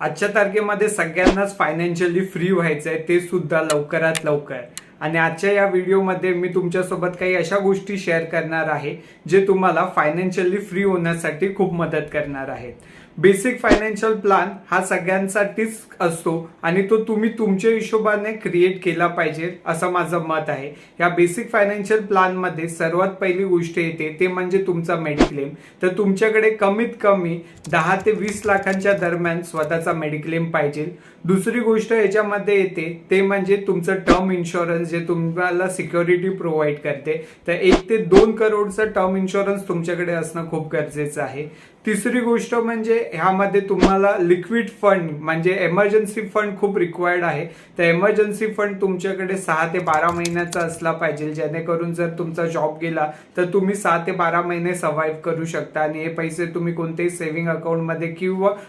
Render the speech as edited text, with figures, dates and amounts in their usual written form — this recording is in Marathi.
आजच्या तारखेमध्ये सगळ्यांनाच फायनान्शियली फ्री व्हायचं आहे, ते सुद्धा लवकरात लवकर. आणि आजच्या या व्हिडिओमध्ये मी तुमच्यासोबत काही अशा गोष्टी शेअर करणार आहे जे तुम्हाला फायनान्शियली फ्री होण्यासाठी खूप मदत करणार आहेत. बेसिक फायनान्शियल प्लॅन हा सगळ्यांसाठीच असतो आणि तो तुम्ही तुमच्या हिशोबाने क्रिएट केला पाहिजे असं माझं मत आहे. या बेसिक फायनान्शियल प्लॅन मध्ये सर्वात पहिली गोष्ट येते ते म्हणजे तुमचा मेडिक्लेम. तर तुमच्याकडे कमीत कमी 10 ते 20 लाखांच्या दरम्यान स्वतःचा मेडिक्लेम पाहिजे. दुसरी गोष्ट याच्यामध्ये येते ते म्हणजे तुमचं टर्म इन्शुरन्स जे तुम्हाला सिक्युरिटी प्रोव्हाइड करते. तर 1 ते 2 करोडचं टर्म इन्शुरन्स तुमच्याकडे असणं खूप गरजेचं आहे. तिसरी गोष्ट म्हणजे ह्यामध्ये तुम्हाला लिक्विड फंड म्हणजे एमर्जन्सी फंड खूप रिक्वायर्ड आहे. तर एमर्जन्सी फंड तुमच्याकडे 6 ते 12 महिन्याचा असला पाहिजे, जेणेकरून जर तुमचा जॉब गेला तर तुम्ही 6 ते 12 महिने सर्व्हाइव्ह करू शकता आणि हे पैसे तुम्ही कोणतेही सेव्हिंग अकाउंटमध्ये किंवा